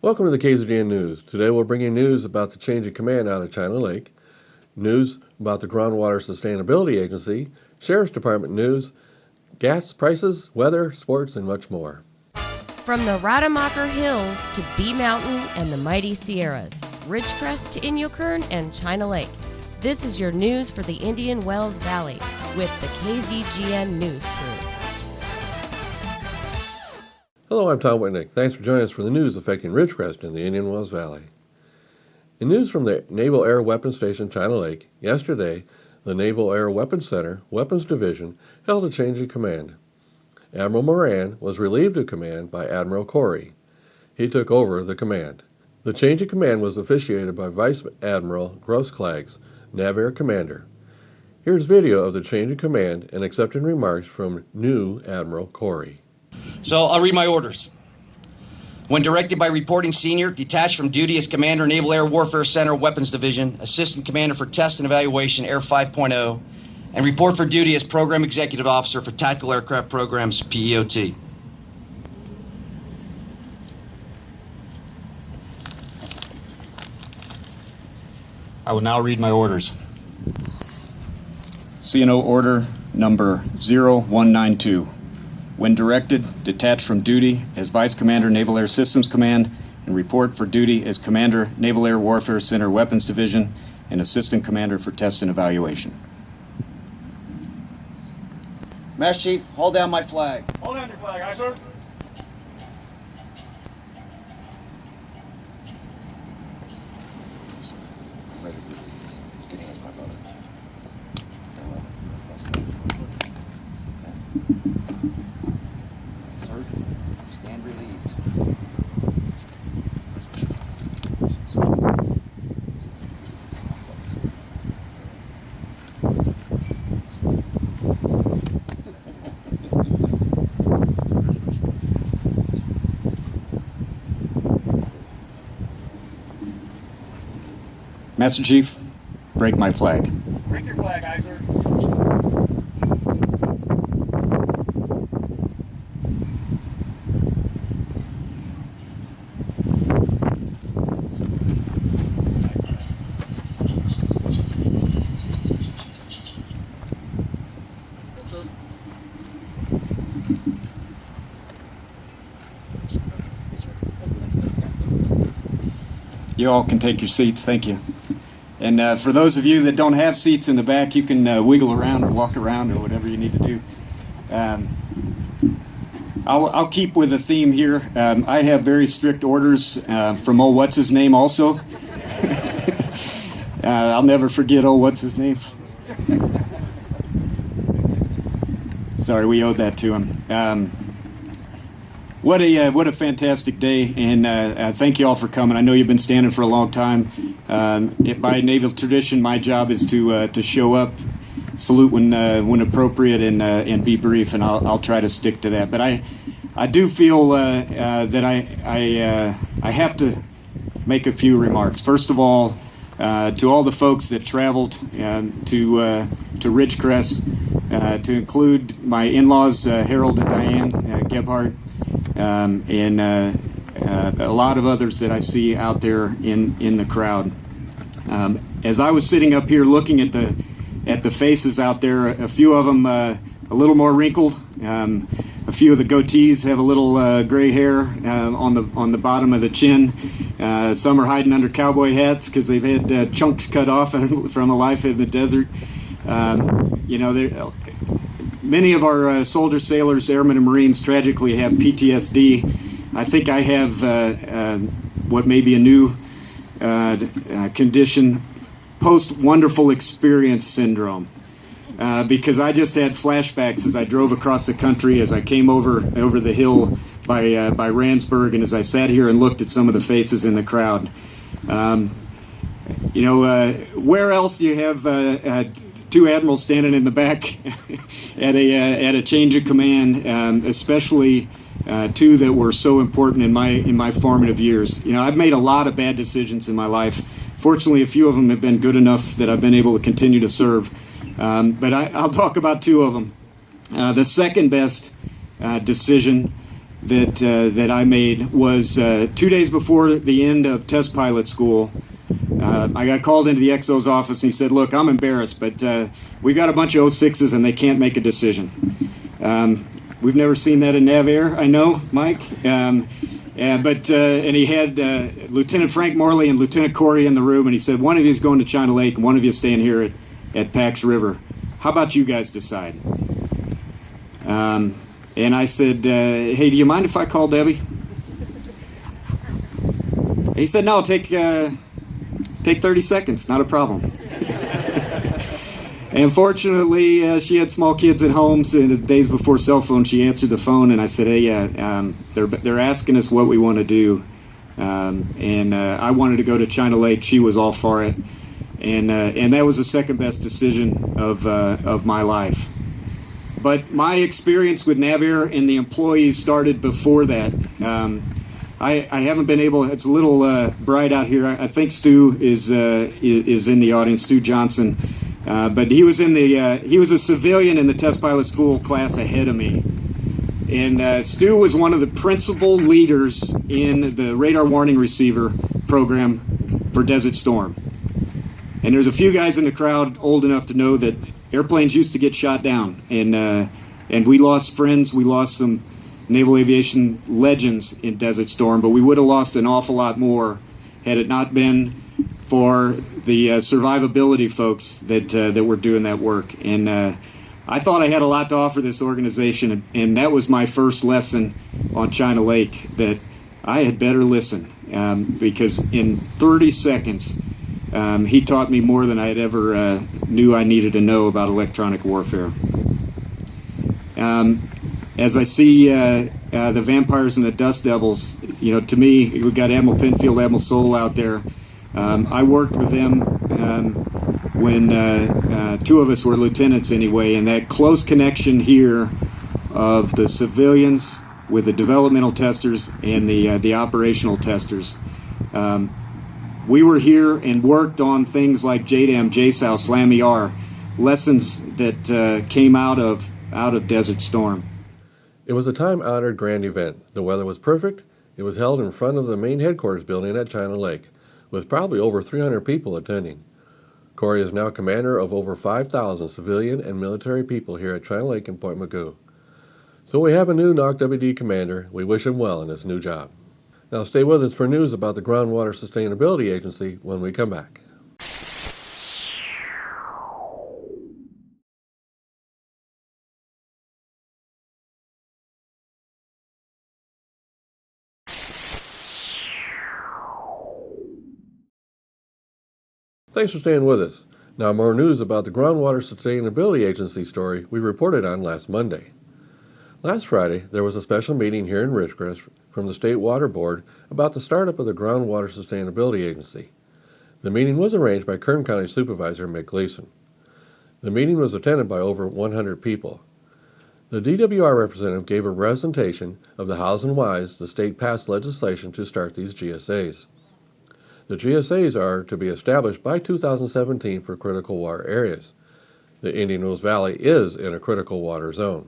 Welcome to the KZGN News. Today we'll bring you news about the change of command out of China Lake, news about the Groundwater Sustainability Agency, Sheriff's Department news, gas prices, weather, sports, and much more. From the Rademacher Hills to Bee Mountain and the mighty Sierras, Ridgecrest to Inyokern and China Lake, this is your news for the Indian Wells Valley with the KZGN News crew. Hello, I'm Tom Whitnick. Thanks for joining us for the news affecting Ridgecrest in the Indian Wells Valley. In news from the Naval Air Weapons Station, China Lake, yesterday, the Naval Air Weapons Center, Weapons Division, held a change in command. Admiral Moran was relieved of command by Admiral Corey. He took over the command. The change in command was officiated by Vice Admiral Grosskлагs, NAVAIR Commander. Here's video of the change in command and accepting remarks from new Admiral Corey. So I'll read my orders. When directed by Reporting Senior, detached from duty as Commander, Naval Air Warfare Center, Weapons Division, Assistant Commander for Test and Evaluation, Air 5.0, and report for duty as Program Executive Officer for Tactical Aircraft Programs, PEOT. I will now read my orders. CNO Order Number 0192. When directed, detach from duty as Vice Commander, Naval Air Systems Command, and report for duty as Commander, Naval Air Warfare Center, Weapons Division, and Assistant Commander for Test and Evaluation. Master Chief, hold down my flag. Hold down your flag, aye, sir. Stand relieved. Master Chief, break my flag. Break your flag, aye, sir. You all can take your seats, thank you. And for those of you that don't have seats in the back, you can wiggle around or walk around or whatever you need to do. I'll keep with the theme here. I have very strict orders from old what's-his-name also. I'll never forget old what's-his-name. Sorry, we owed that to him. What a fantastic day, and thank you all for coming. I know you've been standing for a long time. By naval tradition, my job is to show up, salute when appropriate, and be brief, and I'll try to stick to that. But I do feel that I have to make a few remarks. First of all, to all the folks that traveled to Ridgecrest, to include my in-laws, Harold and Diane Gebhardt, and a lot of others that I see out there in the crowd. As I was sitting up here looking at the faces out there, a few of them a little more wrinkled. A few of the goatees have a little gray hair on the bottom of the chin. Some are hiding under cowboy hats because they've had chunks cut off from a life in the desert. Many of our soldier sailors, airmen, and Marines tragically have PTSD. I think I have what may be a new condition, post-wonderful experience syndrome. Because I just had flashbacks as I drove across the country, as I came over the hill by Randsburg, and as I sat here and looked at some of the faces in the crowd. Where else do you have two admirals standing in the back at a change of command, especially two that were so important in my formative years? I've made a lot of bad decisions in my life. Fortunately, a few of them have been good enough that I've been able to continue to serve. But I'll talk about two of them. The second best decision that I made was 2 days before the end of test pilot school. I got called into the XO's office and he said, "Look, I'm embarrassed, but we got a bunch of 06s and they can't make a decision." We've never seen that in NavAir, I know, Mike. And he had Lieutenant Frank Morley and Lieutenant Corey in the room, and he said, "One of you is going to China Lake, and one of you is staying here at Pax River. How about you guys decide?" And I said, "Hey, do you mind if I call Debbie?" He said, "No, take 30 seconds, not a problem." And fortunately, she had small kids at home, so in the days before cell phone, she answered the phone, and I said, "Hey, they're asking us what we want to do." And I wanted to go to China Lake. She was all for it. And that was the second best decision of my life. But my experience with NavAir and the employees started before that. I haven't been able. It's a little bright out here. I think Stu is in the audience. Stu Johnson, but he was a civilian in the test pilot school class ahead of me, and Stu was one of the principal leaders in the radar warning receiver program for Desert Storm. And there's a few guys in the crowd old enough to know that airplanes used to get shot down, and we lost friends. We lost some naval aviation legends in Desert Storm, but we would have lost an awful lot more had it not been for the survivability folks that were doing that work. And I thought I had a lot to offer this organization, and that was my first lesson on China Lake, that I had better listen, because in 30 seconds, he taught me more than I had ever knew I needed to know about electronic warfare. As I see the vampires and the dust devils, to me, we've got Admiral Penfield, Admiral Soule out there. I worked with them when two of us were lieutenants anyway, and that close connection here of the civilians with the developmental testers and the operational testers. We were here and worked on things like JDAM, JSOW, SLAM-ER, lessons that came out of Desert Storm. It was a time-honored grand event. The weather was perfect. It was held in front of the main headquarters building at China Lake, with probably over 300 people attending. Corey is now commander of over 5,000 civilian and military people here at China Lake and Point Mugu. So we have a new NOC WD commander. We wish him well in his new job. Now stay with us for news about the Groundwater Sustainability Agency when we come back. Thanks for staying with us. Now more news about the Groundwater Sustainability Agency story we reported on last Monday. Last Friday, there was a special meeting here in Ridgecrest from the State Water Board about the startup of the Groundwater Sustainability Agency. The meeting was arranged by Kern County Supervisor Mick Gleason. The meeting was attended by over 100 people. The DWR representative gave a presentation of the hows and whys the state passed legislation to start these GSAs. The GSAs are to be established by 2017 for critical water areas. The Indian Wells Valley is in a critical water zone.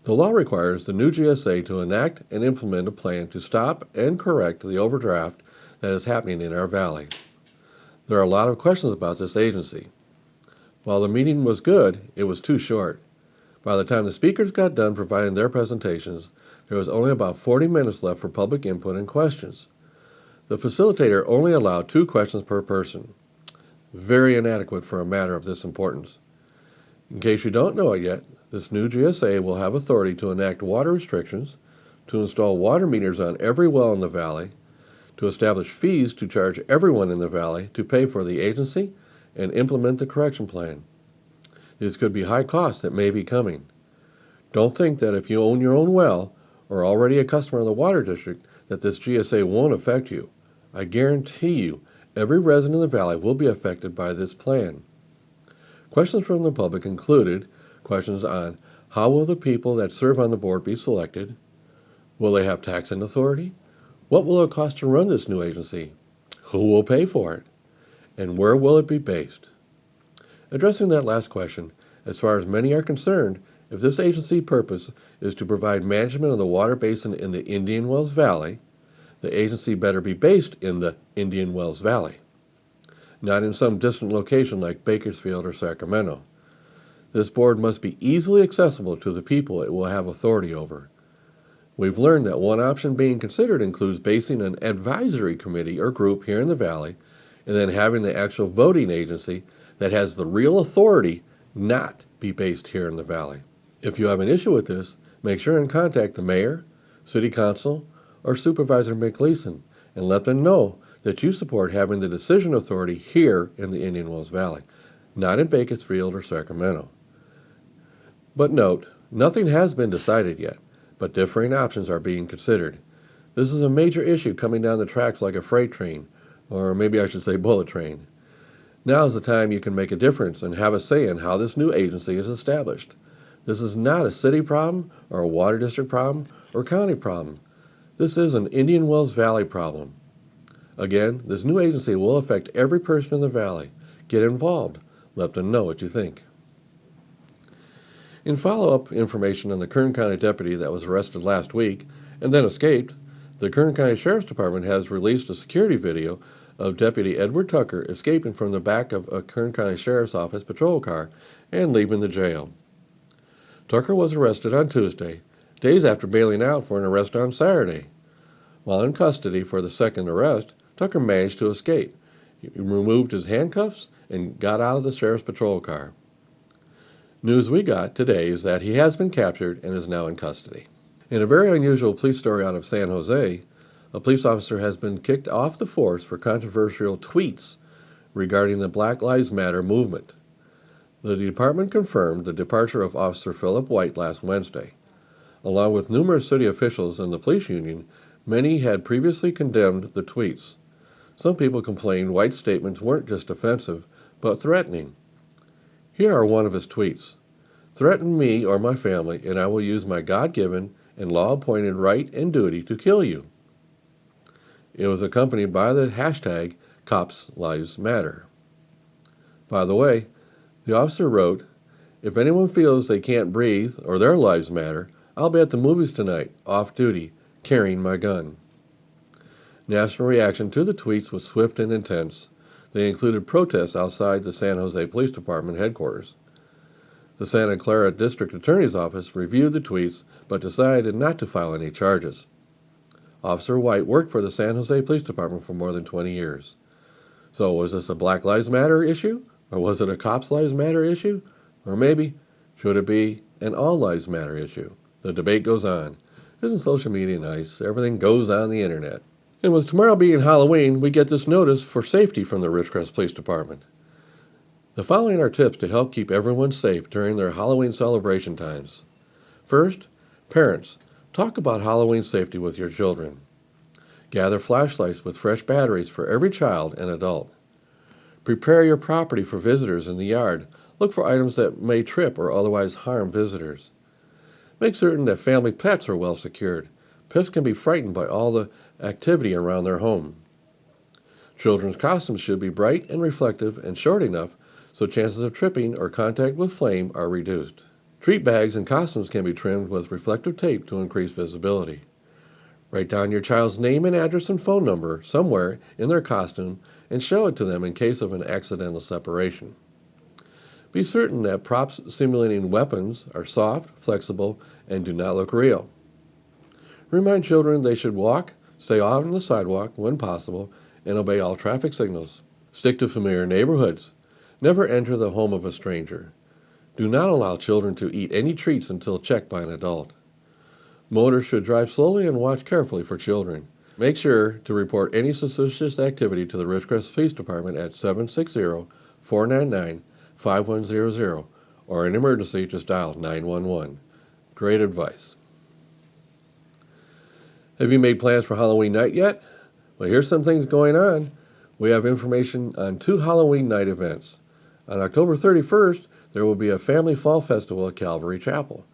The law requires the new GSA to enact and implement a plan to stop and correct the overdraft that is happening in our valley. There are a lot of questions about this agency. While the meeting was good, it was too short. By the time the speakers got done providing their presentations, there was only about 40 minutes left for public input and questions. The facilitator only allowed 2 questions per person. Very inadequate for a matter of this importance. In case you don't know it yet, this new GSA will have authority to enact water restrictions, to install water meters on every well in the valley, to establish fees to charge everyone in the valley to pay for the agency, and implement the correction plan. These could be high costs that may be coming. Don't think that if you own your own well or already a customer of the water district that this GSA won't affect you. I guarantee you every resident in the valley will be affected by this plan. Questions from the public included questions on how will the people that serve on the board be selected? Will they have taxing authority? What will it cost to run this new agency? Who will pay for it? And where will it be based? Addressing that last question, as far as many are concerned, If this agency purpose is to provide management of the water basin in the Indian Wells Valley, the agency better be based in the Indian Wells Valley, not in some distant location like Bakersfield or Sacramento. This board must be easily accessible to the people it will have authority over. We've learned that one option being considered includes basing an advisory committee or group here in the valley and then having the actual voting agency that has the real authority not be based here in the valley. If you have an issue with this, make sure and contact the mayor, city council, or Supervisor McLeeson and let them know that you support having the decision authority here in the Indian Wells Valley, not in Bakersfield or Sacramento. But note, nothing has been decided yet, but differing options are being considered. This is a major issue coming down the tracks like a freight train, or maybe I should say bullet train. Now is the time you can make a difference and have a say in how this new agency is established. This is not a city problem, or a water district problem, or county problem. This is an Indian Wells Valley problem. Again, this new agency will affect every person in the valley. Get involved. Let them know what you think. In follow-up information on the Kern County deputy that was arrested last week and then escaped, the Kern County Sheriff's Department has released a security video of Deputy Edward Tucker escaping from the back of a Kern County Sheriff's Office patrol car and leaving the jail. Tucker was arrested on Tuesday, days after bailing out for an arrest on Saturday. While in custody for the second arrest, Tucker managed to escape. He removed his handcuffs and got out of the sheriff's patrol car. News we got today is that he has been captured and is now in custody. In a very unusual police story out of San Jose, a police officer has been kicked off the force for controversial tweets regarding the Black Lives Matter movement. The department confirmed the departure of Officer Philip White last Wednesday. Along with numerous city officials and the police union, many had previously condemned the tweets. Some people complained White's statements weren't just offensive, but threatening. Here are one of his tweets. "Threaten me or my family, and I will use my God-given and law-appointed right and duty to kill you." It was accompanied by the hashtag Cops Lives Matter. By the way, the officer wrote, "If anyone feels they can't breathe or their lives matter, I'll be at the movies tonight, off duty, carrying my gun." National reaction to the tweets was swift and intense. They included protests outside the San Jose Police Department headquarters. The Santa Clara District Attorney's Office reviewed the tweets but decided not to file any charges. Officer White worked for the San Jose Police Department for more than 20 years. So was this a Black Lives Matter issue? Or was it a Cops Lives Matter issue? Or maybe, should it be an All Lives Matter issue? The debate goes on. Isn't social media nice? Everything goes on the internet. And with tomorrow being Halloween, we get this notice for safety from the Ridgecrest Police Department. The following are tips to help keep everyone safe during their Halloween celebration times. First, parents, talk about Halloween safety with your children. Gather flashlights with fresh batteries for every child and adult. Prepare your property for visitors in the yard. Look for items that may trip or otherwise harm visitors. Make certain that family pets are well secured. Pets can be frightened by all the activity around their home. Children's costumes should be bright and reflective and short enough so chances of tripping or contact with flame are reduced. Treat bags and costumes can be trimmed with reflective tape to increase visibility. Write down your child's name and address and phone number somewhere in their costume and show it to them in case of an accidental separation. Be certain that props simulating weapons are soft, flexible, and do not look real. Remind children they should walk, stay off on the sidewalk when possible, and obey all traffic signals. Stick to familiar neighborhoods. Never enter the home of a stranger. Do not allow children to eat any treats until checked by an adult. Motorists should drive slowly and watch carefully for children. Make sure to report any suspicious activity to the Ridgecrest Police Department at 760-499-5100, or in emergency, just dial 911. Great advice. Have you made plans for Halloween night yet? Well, here's some things going on. We have information on 2 Halloween night events. On October 31st, there will be a Family Fall Festival at Calvary Chapel.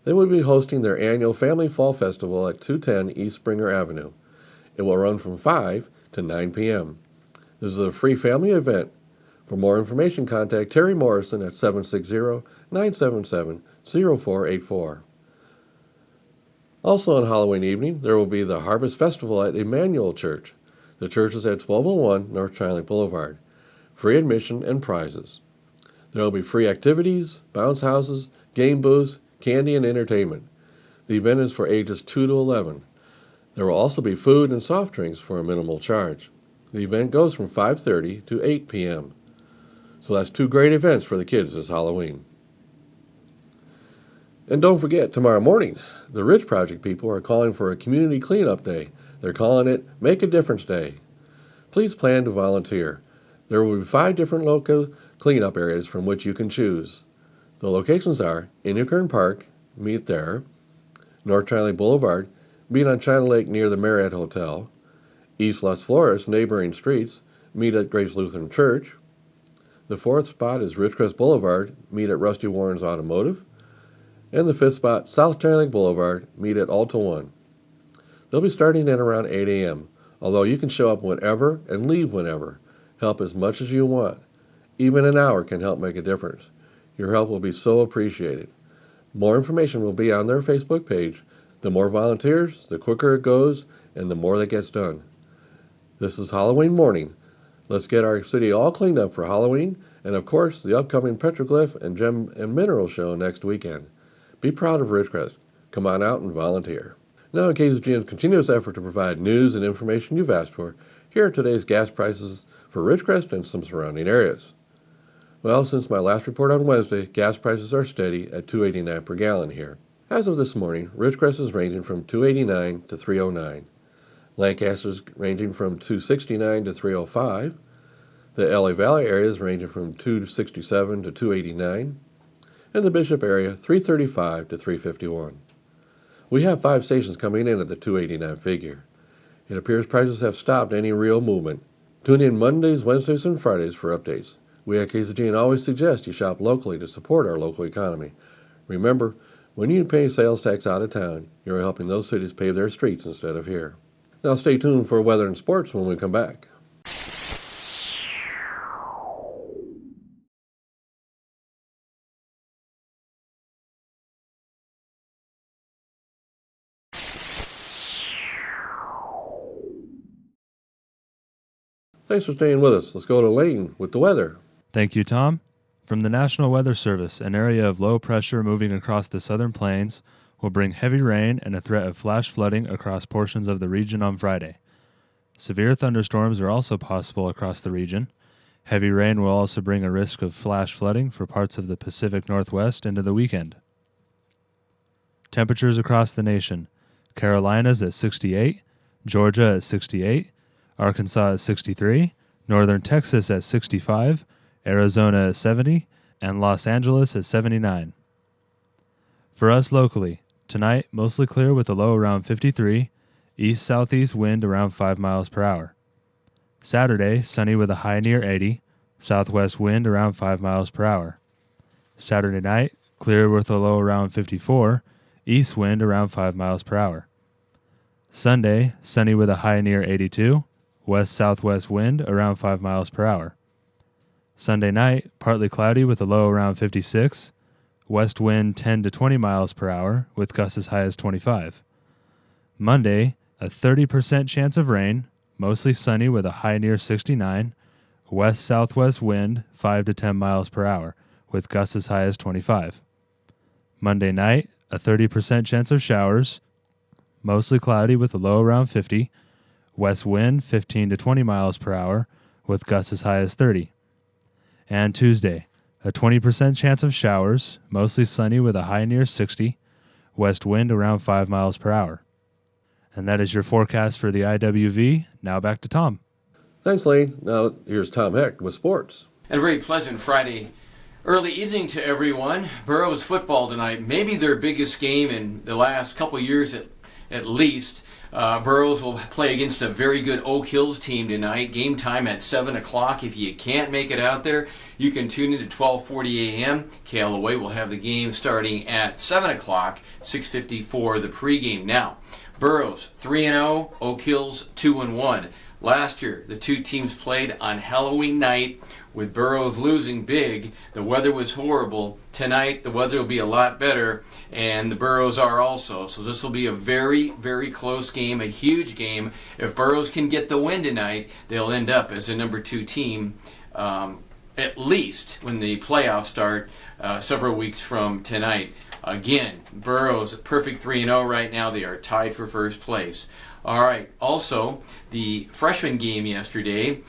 They will be hosting their annual Family Fall Festival at 210 East Springer Avenue. It will run from 5 to 9 p.m. This is a free family event For more information, contact Terry Morrison at 760-977-0484. Also on Halloween evening, there will be the Harvest Festival at Emmanuel Church. The church is at 1201 North China Lake Boulevard. Free admission and prizes. There will be free activities, bounce houses, game booths, candy, and entertainment. The event is for ages 2 to 11. There will also be food and soft drinks for a minimal charge. The event goes from 5:30 to 8 p.m. So that's two great events for the kids this Halloween. And don't forget, tomorrow morning, the Ridge Project people are calling for a community cleanup day. They're calling it Make a Difference Day. Please plan to volunteer. There will be 5 different local cleanup areas from which you can choose. The locations are Inyokern Park, meet there; North China Lake Boulevard, meet on China Lake near the Marriott Hotel; East Las Flores, neighboring streets, meet at Grace Lutheran Church. The 4th spot is Ridgecrest Boulevard, meet at Rusty Warren's Automotive. And the 5th spot, South China Lake Boulevard, meet at Alta One. They'll be starting at around 8 a.m., although you can show up whenever and leave whenever. Help as much as you want. Even an hour can help make a difference. Your help will be so appreciated. More information will be on their Facebook page. The more volunteers, the quicker it goes, and the more that gets done. This is Halloween morning. Let's get our city all cleaned up for Halloween, and of course, the upcoming Petroglyph and Gem and Mineral Show next weekend. Be proud of Ridgecrest. Come on out and volunteer. Now, in KZGN's continuous effort to provide news and information you've asked for, here are today's gas prices for Ridgecrest and some surrounding areas. Well, since my last report on Wednesday, gas prices are steady at $2.89 per gallon here. As of this morning, Ridgecrest is ranging from $2.89 to $3.09. Lancaster's ranging from $2.69 to $3.05. The LA Valley area is ranging from $2.67 to $2.89. And the Bishop area, $3.35 to $3.51. We have 5 stations coming in at the $2.89 figure. It appears prices have stopped any real movement. Tune in Mondays, Wednesdays, and Fridays for updates. We at KZGN always suggest you shop locally to support our local economy. Remember, when you pay sales tax out of town, you're helping those cities pave their streets instead of here. Now stay tuned for weather and sports when we come back. Thanks for staying with us. Let's go to Lane with the weather. Thank you, Tom. From the National Weather Service, an area of low pressure moving across the southern plains will bring heavy rain and a threat of flash flooding across portions of the region on Friday. Severe thunderstorms are also possible across the region. Heavy rain will also bring a risk of flash flooding for parts of the Pacific Northwest into the weekend. Temperatures across the nation: Carolinas at 68, Georgia at 68, Arkansas at 63, northern Texas at 65, Arizona at 70, and Los Angeles at 79. For us locally, tonight mostly clear with a low around 53, east-southeast wind around 5 miles per hour. Saturday, sunny with a high near 80, southwest wind around 5 miles per hour. Saturday night, clear with a low around 54, east wind around 5 miles per hour. Sunday, sunny with a high near 82, west-southwest wind around 5 miles per hour. Sunday night, partly cloudy with a low around 56, west wind 10 to 20 miles per hour with gusts as high as 25. Monday, a 30% chance of rain, mostly sunny with a high near 69, west-southwest wind 5 to 10 miles per hour with gusts as high as 25. Monday night, a 30% chance of showers, mostly cloudy with a low around 50, west wind 15 to 20 miles per hour with gusts as high as 30. And Tuesday, a 20% chance of showers, mostly sunny with a high near 60, west wind around 5 miles per hour. And that is your forecast for the IWV. Now back to Tom. Thanks, Lane. Now here's Tom Hecht with sports. And a very pleasant Friday early evening to everyone. Burroughs football tonight, maybe their biggest game in the last couple years at least. Burroughs will play against a very good Oak Hills team tonight. Game time at 7 o'clock. If you can't make it out there, you can tune in to 12:40 a.m. KLOA will have the game starting at 7 o'clock, 6:50 for the pregame. Now, Burroughs 3-0, Oak Hills 2-1. Last year, the two teams played on Halloween night with Burroughs losing big. The weather was horrible. Tonight, the weather will be a lot better, and the Burroughs are also. So this will be a very, very close game, a huge game. If Burroughs can get the win tonight, they'll end up as a number 2 team, at least when the playoffs start several weeks from tonight. Again, Burroughs, perfect 3-0 right now. They are tied for first place. All right, also, the freshman game yesterday,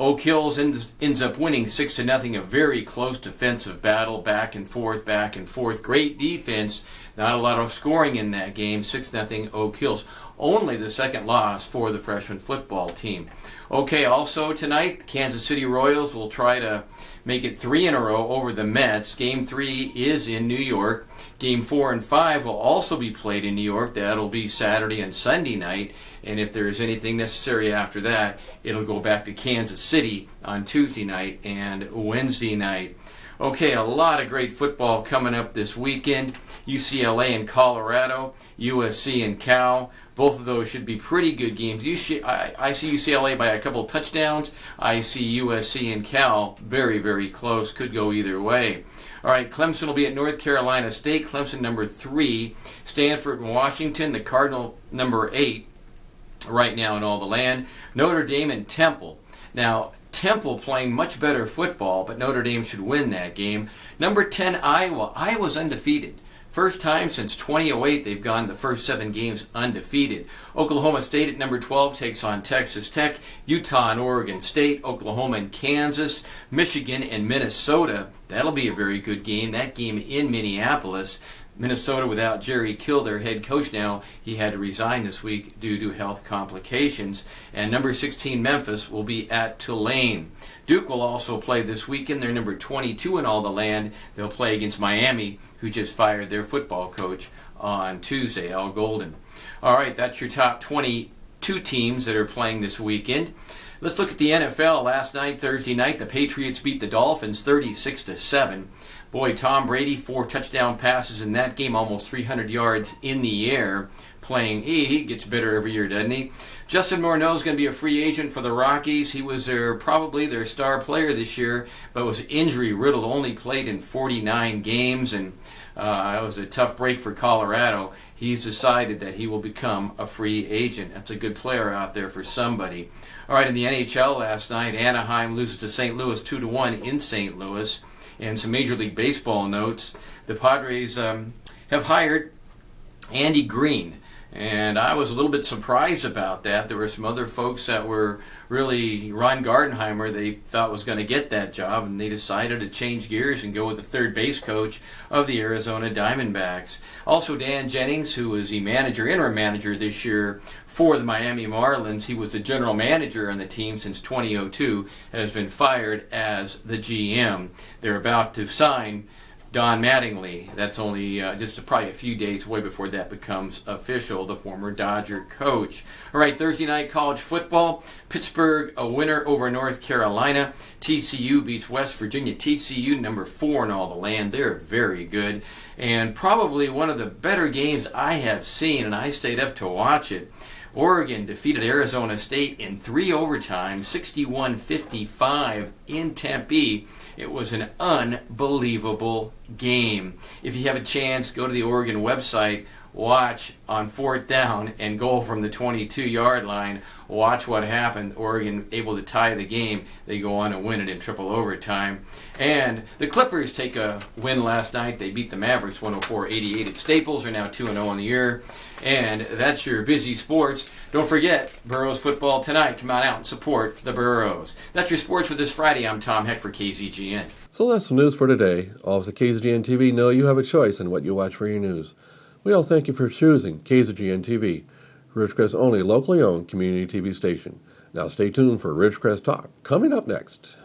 Oak Hills ends up winning 6-0, a very close defensive battle, back and forth, back and forth. Great defense, not a lot of scoring in that game, 6-0 Oak Hills. Only the second loss for the freshman football team. Okay, also tonight, the Kansas City Royals will try to make it 3 in a row over the Mets. Game 3 is in New York. Game 4 and 5 will also be played in New York. That'll be Saturday and Sunday night. And if there's anything necessary after that, it'll go back to Kansas City on Tuesday night and Wednesday night. Okay, a lot of great football coming up this weekend. UCLA and Colorado, USC and Cal. Both of those should be pretty good games. I see UCLA by a couple touchdowns. I see USC and Cal very, very close. Could go either way. All right, Clemson will be at North Carolina State. Clemson number 3. Stanford and Washington, the Cardinal number 8 right now in all the land. Notre Dame and Temple. Now, Temple playing much better football, but Notre Dame should win that game. Number 10, Iowa. Iowa's undefeated. First time since 2008 they've gone the first 7 games undefeated. Oklahoma State at number 12 takes on Texas Tech. Utah and Oregon State. Oklahoma and Kansas. Michigan and Minnesota. That'll be a very good game. That game in Minneapolis. Minnesota without Jerry Kill, their head coach now. He had to resign this week due to health complications. And number 16, Memphis, will be at Tulane. Duke will also play this weekend. They're number 22 in all the land. They'll play against Miami, who just fired their football coach on Tuesday, Al Golden. All right, that's your top 22 teams that are playing this weekend. Let's look at the NFL. Last night, Thursday night, the Patriots beat the Dolphins 36-7. Boy, Tom Brady, 4 touchdown passes in that game, almost 300 yards in the air. Playing, he gets better every year, doesn't he? Justin Morneau is going to be a free agent for the Rockies. He was probably their star player this year, but was injury riddled. Only played in 49 games, and it was a tough break for Colorado. He's decided that he will become a free agent. That's a good player out there for somebody. All right, in the NHL last night, Anaheim loses to St. Louis 2-1 in St. Louis. And some Major League Baseball notes. The Padres have hired Andy Green. And I was a little bit surprised about that. There were some other folks that were really, Ron Gardenheimer, they thought was going to get that job, and they decided to change gears and go with the third base coach of the Arizona Diamondbacks. Also, Dan Jennings, who was the interim manager this year for the Miami Marlins. He was the general manager on the team since 2002, has been fired as the GM. They're about to sign Don Mattingly. That's only just probably a few days away before that becomes official, the former Dodger coach. All right, Thursday night college football. Pittsburgh, a winner over North Carolina. TCU beats West Virginia. TCU, number 4 in all the land. They're very good. And probably one of the better games I have seen, and I stayed up to watch it. Oregon defeated Arizona State in 3 overtimes, 61-55 in Tempe. It was an unbelievable game. If you have a chance, go to the Oregon website, watch on 4th down and goal from the 22-yard line. Watch what happened. Oregon able to tie the game. They go on and win it in triple overtime. And the Clippers take a win last night. They beat the Mavericks 104-88 at Staples. They're now 2-0 on the year. And that's your busy sports. Don't forget, Burroughs football tonight. Come on out and support the Burroughs. That's your sports for this Friday. I'm Tom Heck for KZGN. So that's the news for today. All of the KZGN-TV know you have a choice in what you watch for your news. We all thank you for choosing KZGN-TV, Ridgecrest's only locally owned community TV station. Now stay tuned for Ridgecrest Talk, coming up next.